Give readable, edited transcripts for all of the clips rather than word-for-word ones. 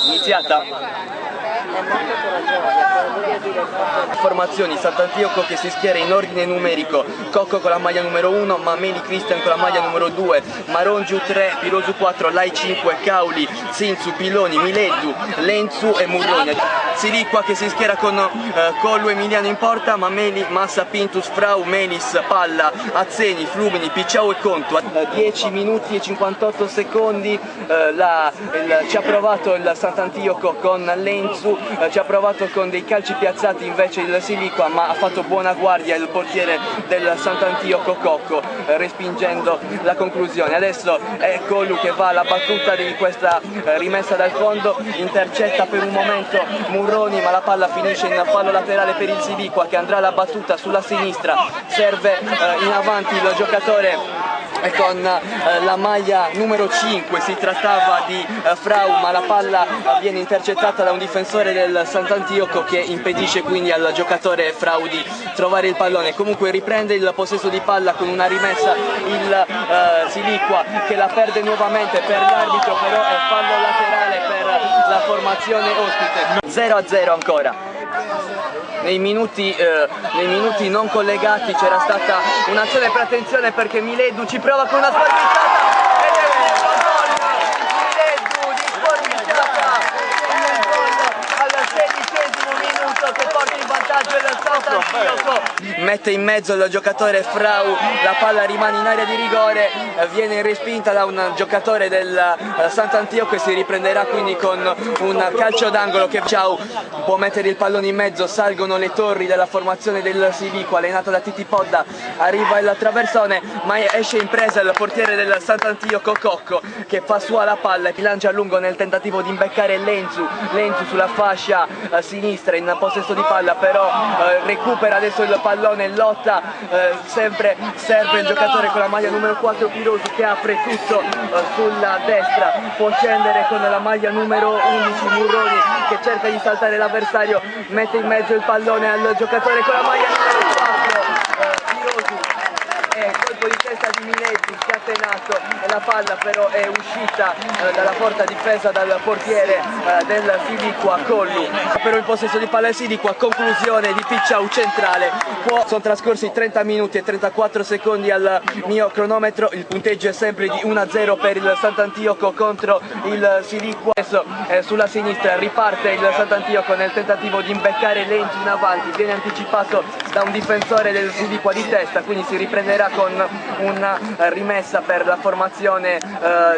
Iniziata. Formazioni: Sant'Antioco che si schiera in ordine numerico: Cocco con la maglia numero 1, Mameli Cristian con la maglia numero 2, Marongiu 3, Pirosu 4, Lai 5, Cauli, Sinzu, Piloni, Mileddu, Lenzu e Murroni. Siliqua che si schiera con Collu, Emiliano in porta, Mameli, Massa, Pintus, Frau, Melis, Palla, Azzeni, Flumini, Picciao e Contu. 10 minuti e 58 secondi, ci ha provato il Sant'Antioco con Lenzu, ci ha provato con dei calci piazzati invece il Siliqua, ma ha fatto buona guardia il portiere del Sant'Antioco Cocco, respingendo la conclusione. Adesso è Collu che va alla battuta di questa rimessa dal fondo, intercetta per un momento Murroni, ma la palla finisce in fallo laterale per il Siliqua, che andrà alla battuta sulla sinistra. Serve in avanti il giocatore con la maglia numero 5, si trattava di Frau, ma la palla viene intercettata da un difensore del Sant'Antioco che impedisce quindi al giocatore Frau di trovare il pallone. Comunque riprende il possesso di palla con una rimessa il Siliqua, che la perde nuovamente per l'arbitro, però è fallo laterale per la formazione ospite. 0-0 ancora. Nei minuti non collegati c'era stata un'azione, per attenzione perché Mileddu ci prova con una sforbiciata ed è Mileddu di sforbiciata, il gol al 16° minuto che porta in vantaggio il Sant'Antioco. Mette in mezzo il giocatore Frau, la palla rimane in area di rigore, viene respinta da un giocatore del Sant'Antioco e si riprenderà quindi con un calcio d'angolo che Ciao può mettere il pallone in mezzo. Salgono le torri della formazione del Siliqua allenata da Titi Podda, arriva il traversone ma esce in presa il portiere del Sant'Antioco Cocco, che fa sua la palla e lancia a lungo nel tentativo di imbeccare Lenzu sulla fascia sinistra in possesso di palla, però recupera adesso il pallone, lotta, sempre serve il giocatore con la maglia numero 4 Pirosu, che apre tutto sulla destra, può scendere con la maglia numero 11 Murroni, che cerca di saltare l'avversario, mette in mezzo il pallone al giocatore con la maglia numero 4 Pirosu, e colpo di testa di Mileddu scatenato e la palla però è uscita dalla forte difesa dal portiere del Siliqua Collu. Però il possesso di palla del Siliqua, conclusione di Picciao centrale. Sono trascorsi 30 minuti e 34 secondi al mio cronometro, il punteggio è sempre di 1-0 per il Sant'Antioco contro il Siliqua. Adesso sulla sinistra riparte il Sant'Antioco nel tentativo di imbeccare Lenzu in avanti, viene anticipato da un difensore del Siliqua di testa, quindi si riprenderà con una rimessa per la formazione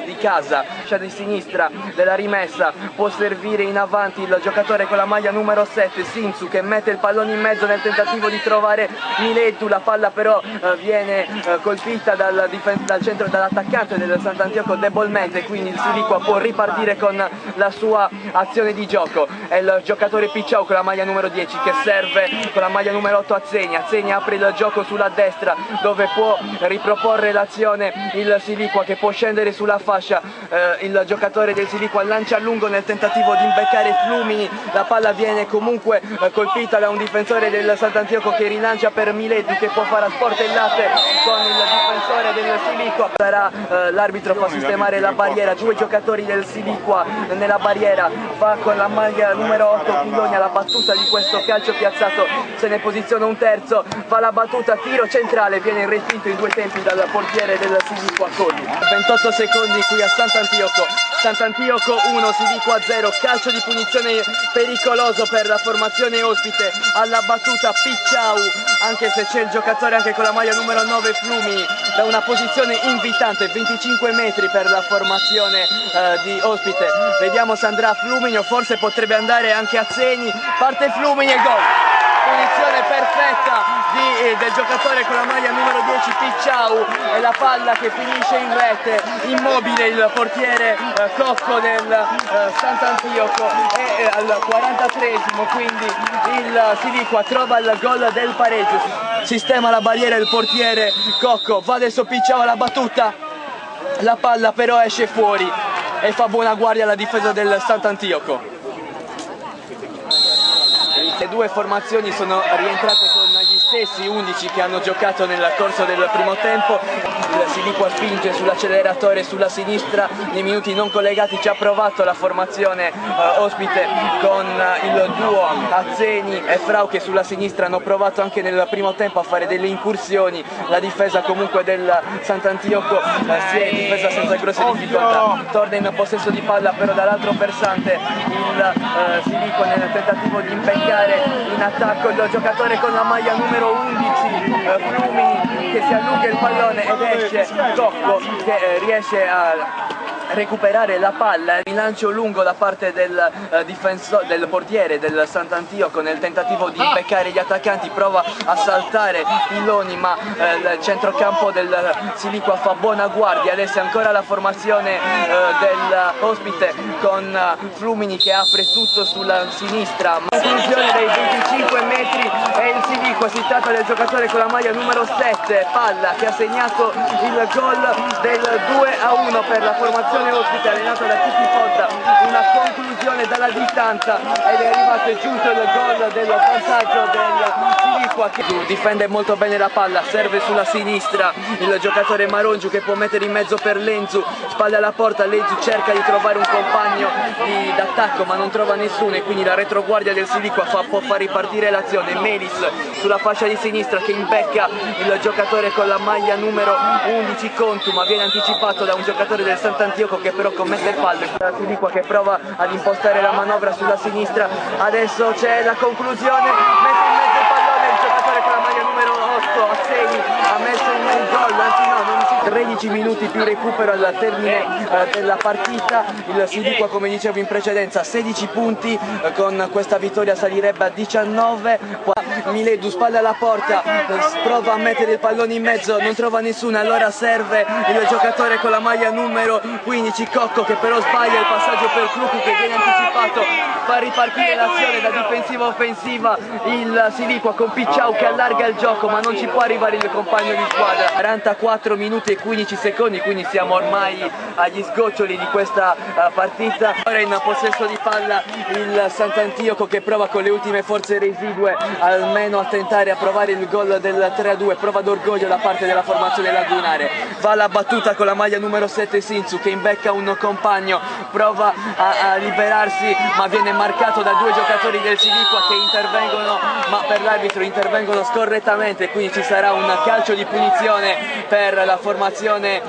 di casa. Di sinistra della rimessa può servire in avanti il giocatore con la maglia numero 7 Sinzu, che mette il pallone in mezzo nel tentativo di trovare Mileddu, la palla però viene colpita dal centro, dall'attaccante del Sant'Antioco debolmente, quindi il Siliqua può ripartire con la sua azione di gioco. È il giocatore Picciao con la maglia numero 10 che serve con la maglia numero 8 Azzeni apre il gioco sulla destra dove può riproporre l'azione il Siliqua, che può scendere sulla fascia. Il giocatore del Siliqua lancia a lungo nel tentativo di imbeccare Flumini, la palla viene comunque colpita da un difensore del Sant'Antioco che rilancia per Mileddu, che può fare a sportellate con il difensore del Siliqua. L'arbitro fa sistemare la barriera, due giocatori del Siliqua nella barriera, va con la maglia numero 8 Piloni alla battuta di questo calcio piazzato, se ne posiziona un terzo, fa la battuta, tiro centrale, viene respinto in due tempi dal portiere del Siliqua Collu. 28 secondi qui a Sant'Antioco 1, Siliqua 0, calcio di punizione pericoloso per la formazione ospite, alla battuta Picciao, anche se c'è il giocatore anche con la maglia numero 9 Flumini, da una posizione invitante, 25 metri per la formazione di ospite. Vediamo se andrà Flumini o forse potrebbe andare anche Azzeni, parte Flumini e gol! Punizione perfetta del giocatore con la maglia numero 10 Picciao, e la palla che finisce in rete, immobile il portiere Cocco del Sant'Antioco, e al 43esimo quindi il Siliqua trova il gol del pareggio. Sistema la barriera il portiere Cocco, va adesso Picciao alla battuta, la palla però esce fuori. e fa buona guardia alla difesa del Sant'Antioco. Le due formazioni sono rientrate con gli stessi 11 che hanno giocato nel corso del primo tempo. Il Siliqua spinge sull'acceleratore sulla sinistra, nei minuti non collegati ci ha provato la formazione ospite con il duo Azzeni e Frau, che sulla sinistra hanno provato anche nel primo tempo a fare delle incursioni. La difesa comunque del Sant'Antioco si è difesa senza grosse difficoltà. Torna in possesso di palla però dall'altro versante il Siliqua nel tentativo di impeccare in attacco il giocatore con la maglia numero 11 Flumini, che si allunga il pallone ed esce Cocco che riesce a recuperare la palla. Il lancio lungo da parte del portiere del Sant'Antioco nel tentativo di impeccare gli attaccanti, prova a saltare Piloni ma il centrocampo del Siliqua fa buona guardia. Adesso è ancora la formazione dell'ospite con Flumini che apre tutto sulla sinistra. Conclusione dei 25 metri e il Siliqua, si tratta del giocatore con la maglia numero 7 Palla, che ha segnato il gol del 2-1 per la formazione ospite allenata da Chichi Fotta. Una conclusione dalla distanza ed è arrivato giusto il gol del vantaggio del Siliqua, che difende molto bene la palla, serve sulla sinistra il giocatore Marongiu che può mettere in mezzo per Lenzu, spalle alla porta. Lenzu cerca di trovare un compagno d'attacco ma non trova nessuno e quindi la retroguardia del Siliqua può far ripartire l'azione. Melis sulla fascia di sinistra che imbecca il giocatore con la maglia numero 11 Contu, ma viene anticipato da un giocatore del Sant'Antioco che però commette fallo. Il Siliqua che prova ad impostare la manovra sulla sinistra. Adesso c'è la conclusione, mette in mezzo il pallone il giocatore con la maglia numero 8 Assegni, ha messo in gol, anzi no, non si 13 minuti più recupero al termine della partita. Il Siliqua, come dicevo in precedenza, 16 punti, con questa vittoria salirebbe a 19. Miledu spalla alla porta, prova a mettere il pallone in mezzo, non trova nessuno, allora serve il giocatore con la maglia numero 15 Cocco, che però sbaglia il passaggio per Clucu che viene anticipato, fa ripartire l'azione da difensiva a offensiva il Siliqua con Picciau che allarga il gioco ma non ci può arrivare il compagno di squadra. 44 minuti e 15 secondi, quindi siamo ormai agli sgoccioli di questa partita. Ora in possesso di palla il Sant'Antioco che prova con le ultime forze residue almeno a tentare a provare il gol del 3-2, prova d'orgoglio da parte della formazione lagunare. Va alla battuta con la maglia numero 7 Sinzu che imbecca un compagno, prova a liberarsi ma viene marcato da due giocatori del Siliqua che intervengono, ma per l'arbitro intervengono scorrettamente, quindi ci sarà un calcio di punizione per la formazione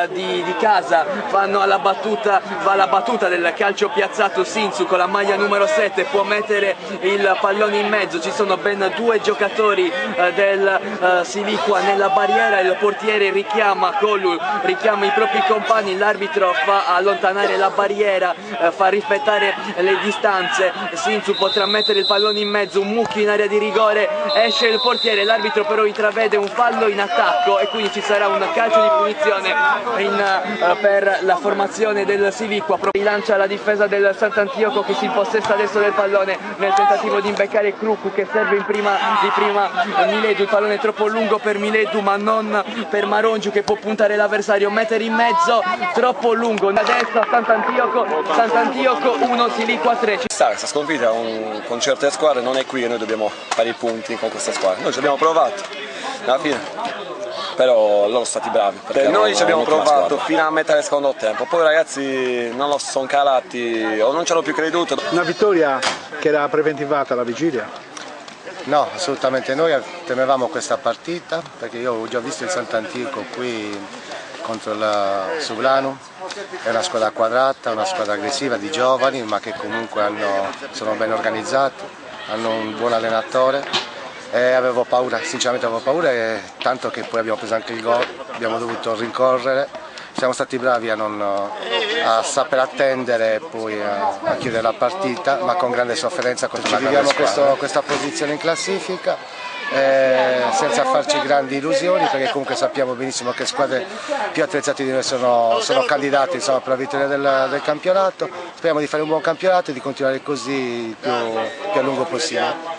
di casa. Vanno alla battuta, va alla battuta del calcio piazzato. Sinzu con la maglia numero 7 può mettere il pallone in mezzo, ci sono ben due giocatori del Siliqua nella barriera, il portiere richiama Collu, richiama i propri compagni, l'arbitro fa allontanare la barriera, fa rispettare le distanze. Sinzu potrà mettere il pallone in mezzo, un mucchio in area di rigore, esce il portiere, l'arbitro però intravede un fallo in attacco e quindi ci sarà un calcio di punizione per la formazione del Siliqua. Rilancia la difesa del Sant'Antioco che si impossessa adesso del pallone nel tentativo di imbeccare Clucu che serve di prima Miledu. Il pallone è troppo lungo per Miledu ma non per Marongiu che può puntare l'avversario, mettere in mezzo, troppo lungo. Adesso Sant'Antioco 1, Siliqua 3. Questa sconfitta con certe squadre non è qui che noi dobbiamo fare i punti con questa squadra. Noi ci abbiamo provato alla fine, però loro sono stati bravi. Noi ci abbiamo provato fino a metà del secondo tempo, poi ragazzi non lo sono calati o non ci hanno più creduto. Una vittoria che era preventivata alla vigilia? No, assolutamente, noi temevamo questa partita perché io ho già visto il Sant'Antioco qui contro il Sublanu, è una squadra quadrata, una squadra aggressiva di giovani ma che comunque sono ben organizzati, hanno un buon allenatore e avevo paura, sinceramente avevo paura, tanto che poi abbiamo preso anche il gol, abbiamo dovuto rincorrere. Siamo stati bravi a saper attendere e poi a chiudere la partita, ma con grande sofferenza. Ci viviamo questa posizione in classifica senza farci grandi illusioni, perché comunque sappiamo benissimo che squadre più attrezzate di noi sono candidate per la vittoria del campionato. Speriamo di fare un buon campionato e di continuare così il più a lungo possibile.